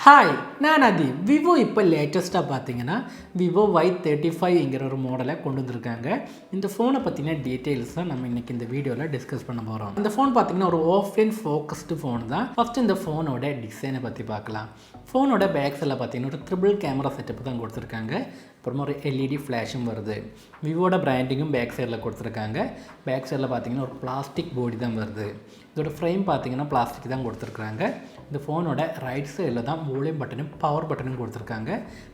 Hi, நான் Adeeb. Vivo இப்போ லேட்டஸ்ட்டாக பார்த்தீங்கன்னா Vivo Y35ங்கிற ஒரு மாடலை கொண்டு வந்திருக்காங்க. இந்த ஃபோனை பற்றின டீட்டெயில்ஸ் தான் நம்ம இன்றைக்கி இந்த வீடியோவில் டிஸ்கஸ் பண்ண போகிறோம். இந்த ஃபோன் பார்த்தீங்கன்னா ஒரு ஆஃப்லைன் ஃபோக்கஸ்டு ஃபோன் தான். ஃபஸ்ட்டு இந்த ஃபோனோட டிசைனை பற்றி பார்க்கலாம். ஃபோனோட பேக் சைடில் பார்த்தீங்கன்னா ஒரு ட்ரிபிள் கேமரா செட்டப் தான் கொடுத்துருக்காங்க. அப்புறமா ஒரு எல்இடி ஃப்ளாஷும் வருது. விவோட பிராண்டிங்கும் பேக் சைடில் கொடுத்துருக்காங்க. பேக் சைடில் பார்த்தீங்கன்னா ஒரு பிளாஸ்டிக் பாடி தான் வருது. இதோட ஃப்ரேம் பார்த்தீங்கன்னா பிளாஸ்டிக் தான் கொடுத்துருக்காங்க. இந்த ஃபோனோட ரைட் சைடில் தான் வால்யூம் பட்டனும் பவர் பட்டனும் கொடுத்துருக்காங்க.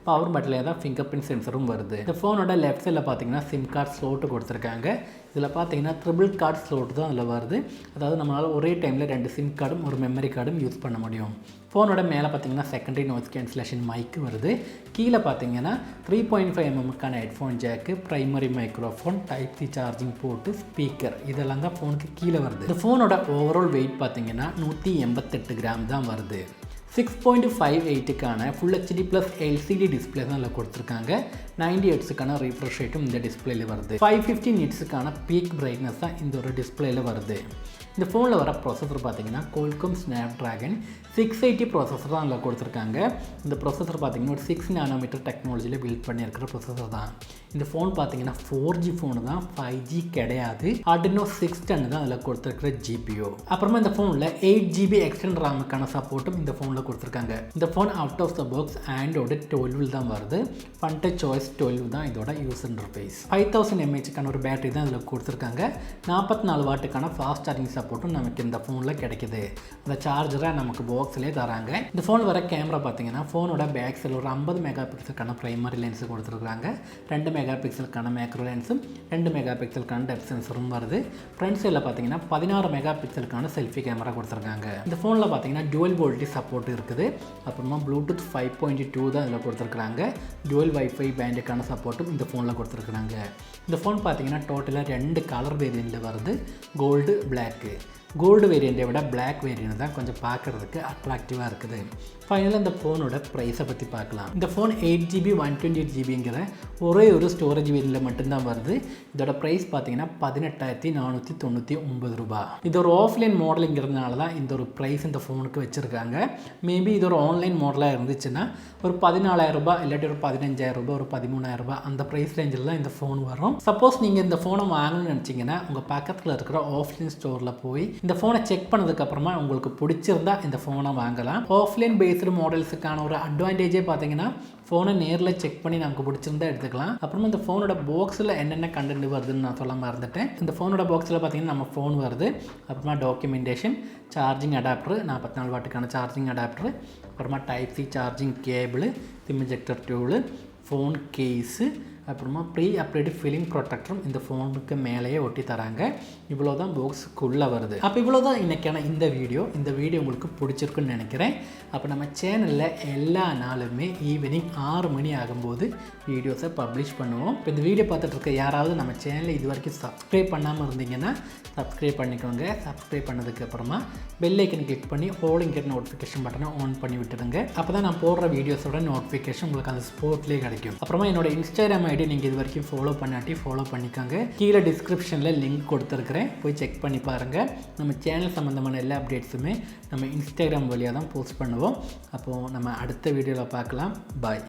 பவர் பட்டனில் தான் ஃபிங்கர் பிரிண்ட் சென்சரும் வருது. இந்த ஃபோனோட லெஃப்ட் சைடில் பார்த்தீங்கன்னா சிம் கார்டு ஸ்லோட்டு கொடுத்துருக்காங்க. இதில் பார்த்தீங்கன்னா ட்ரிபிள் கார்டு ஸ்லோட்டு தான் அதில் வருது. அதாவது நம்மளால் ஒரே டைமில் 2 சிம் கார்டும் ஒரு மெமரி கார்டும் யூஸ் பண்ண முடியும். ஃபோனோட மேலே பார்த்தீங்கன்னா செகண்டரி நாய்ஸ் கேன்சலேஷன் மைக்கு வருது. கீழே பார்த்தீங்கன்னா 3.5mm headphone jack, primary microphone, type C charging board, speaker இதெல்லாம் தான் ஃபோனுக்கு கீழே வருது. இந்த ஃபோனோட ஓவரால் வெயிட் பார்த்தீங்கன்னா 188 கிராம் தான் வருது. 6.58க்கான full HD plus LCD display தான் அதில் கொடுத்துருக்காங்க. 90 ஹெர்ட்ஸுக்கான ரீஃப்ரெஷ் ரேட்டும் இந்த டிஸ்பிளேல வருது. 550 நிட்ஸுக்கான பீக் பிரைட்னஸ் தான் இந்த ஒரு டிஸ்பிளேல வருது. இந்த ஃபோனில் வர ப்ராசஸர் பார்த்தீங்கன்னா Qualcomm Snapdragon 680 ப்ராசஸர் தான் அதில் கொடுத்துருக்காங்க. இந்த ப்ராசஸர் பார்த்தீங்கன்னா ஒரு 6 நானோமீட்டர் டெக்னாலஜியில் பில்ட் பண்ணியிருக்கிற ப்ராசஸர் தான். இந்த ஃபோன் பார்த்தீங்கன்னா 4G ஃபோனு தான், 5G கிடையாது. Adreno 610 தான் அதில் கொடுத்துருக்கிற GPU. அப்புறமா இந்த ஃபோனில் 8GB எக்ஸ்டர்னல் ரேமுக்கான சப்போர்ட்டும் இந்த ஃபோனில் கொடுத்துருக்காங்க. இந்த phone out of the box Android 12 தான் வருது. ஃபன் டச் சாய்ஸ் 12 தான் இதோட யூசர் இன்டர்ஃபேஸ். 5000 mAhக்கான ஒரு பேட்டரி தான் இதில் கொடுத்துருக்காங்க. 44 வாட்டுக்கான ஃபாஸ்ட் சார்ஜிங் சப்போர்ட்டும் நமக்கு இந்த ஃபோனில் கிடைக்குது. அந்த சார்ஜரை நமக்கு பாக்ஸ்லேயே தராங்க. இந்த ஃபோனில் வர கேமரா பார்த்தீங்கன்னா ஃபோனோட பேக் சைடில் ஒரு 50 மெகா பிக்சலுக்கான ப்ரைமரி லென்ஸு கொடுத்துருக்காங்க. 2 மெகா பிக்சலுக்கான மேக்ரோ லென்ஸும் 2 மெகா பிக்சலுக்கான டெப்த் சென்சரும் வருது. ஃப்ரண்ட் சைடில் பார்த்தீங்கன்னா 16 மெகா பிக்சலுக்கான செல்ஃபி கேமரா கொடுத்துருக்காங்க. இந்த ஃபோனில் பார்த்தீங்கன்னா டுவல் வோல்டேஜ் சப்போர்ட் இருக்குது. அப்புறமா ப்ளூடூத் 5.2 தான் இதில் கொடுத்துருக்காங்க. டுவல் வைஃபை பேண்டுக்கான சப்போர்ட்டும் இந்த ஃபோனில் கொடுத்துருக்குறாங்க. இந்த ஃபோன் பார்த்தீங்கன்னா டோட்டலாக 2 கலர் வேரியண்ட்டில் வருது. Gold, block. கோல்டு வேரியண்ட்டை விட பிளாக் வேரியண்ட் தான் கொஞ்சம் பார்க்குறதுக்கு அட்ராக்டிவாக இருக்குது. ஃபைனலாக இந்த ஃபோனோட ப்ரைஸை பற்றி பார்க்கலாம். இந்த ஃபோன் 8GB 128GBங்கிற ஒரே ஒரு ஸ்டோரேஜ் வேரியண்ட்டில் மட்டும்தான் வருது. இதோட ப்ரைஸ் பார்த்தீங்கன்னா 18,499 ரூபா. இது ஒரு ஆஃப்லைன் மாடலுங்கிறதுனால தான் இந்த ஒரு ப்ரைஸ் இந்த ஃபோனுக்கு வச்சுருக்காங்க. மேபி இது ஒரு ஆன்லைன் மாடலாக இருந்துச்சுன்னா ஒரு 14,000 ரூபா இல்லாட்டி ஒரு 15,000 ரூபா, ஒரு 13,000 ரூபா அந்த ப்ரைஸ் ரேஞ்சில் தான் இந்த ஃபோன் வரும். சப்போஸ் நீங்கள் இந்த ஃபோனை வாங்கணும்னு நினச்சிங்கன்னா உங்கள் பக்கத்தில் இருக்கிற ஆஃப்லைன் ஸ்டோரில் போய் இந்த ஃபோனை செக் பண்ணதுக்கப்புறமா உங்களுக்கு பிடிச்சிருந்தா இந்த ஃபோனை வாங்கலாம். ஆஃப்லைன் பேஸ்டு மாடல்ஸுக்கான ஒரு அட்வான்டேஜே பார்த்தீங்கன்னா ஃபோனை நேரில் செக் பண்ணி நமக்கு பிடிச்சிருந்தா எடுத்துக்கலாம். அப்புறமா இந்த ஃபோனோட பாக்ஸில் என்னென்ன கண்டென்ட் வருதுன்னு நான் சொல்ல மறந்துட்டேன். இந்த ஃபோனோட பாக்ஸில் பார்த்தீங்கன்னா நம்ம ஃபோன் வருது. அப்புறமா டாக்குமெண்டேஷன், சார்ஜிங் அடாப்டர், 44 வாட்டுக்கான சார்ஜிங் அடாப்டர், அப்புறமா type C charging cable, sim ejector tool, phone case, அப்புறமா ப்ரீ அப்டேட் ஃபிலிம் ப்ரொடெக்டரும் இந்த ஃபோனுக்கு மேலேயே ஒட்டி தராங்க. இவ்வளோ தான் பாக்ஸுக்குள்ளே வருது. அப்போ இவ்வளோ தான் இன்றைக்கான இந்த வீடியோ உங்களுக்கு பிடிச்சிருக்குன்னு நினைக்கிறேன். அப்போ நம்ம சேனலில் எல்லா நாளுமே ஈவினிங் 6 மணி ஆகும்போது வீடியோஸை பப்ளிஷ் பண்ணுவோம். இப்போ இந்த வீடியோ பார்த்துட்டு இருக்க யாராவது நம்ம சேனலை இது வரைக்கும் சப்ஸ்கிரைப் பண்ணாமல் இருந்தீங்கன்னா சப்ஸ்கிரைப் பண்ணிக்கோங்க. சப்ஸ்கிரைப் பண்ணதுக்கப்புறமா பெல் ஐக்கன் கிளிக் பண்ணி ஹோலிங் நோட்டிஃபிகேஷன் பட்டனை ஆன் பண்ணி விட்டுடுங்க. அப்போ தான் நான் போடுற வீடியோஸோட நோட்டிஃபிகேஷன் உங்களுக்கு அந்த ஸ்போர்ட்லேயே கிடைக்கும். அப்புறமா என்னோட இன்ஸ்டாகிராம் நீங்கள் இது வரைக்கும் ஃபாலோ பண்ணாட்டி ஃபாலோ பண்ணிக்கோங்க. கீழே டிஸ்கிரிப்ஷனில் லிங்க் கொடுத்துருக்குறேன், போய் செக் பண்ணி பாருங்கள். நம்ம சேனல் சம்மந்தமான எல்லா அப்டேட்ஸுமே நம்ம இன்ஸ்டாகிராம் வழியாக தான் போஸ்ட் பண்ணுவோம். அப்போது நம்ம அடுத்த வீடியோவில் பார்க்கலாம். பாய்.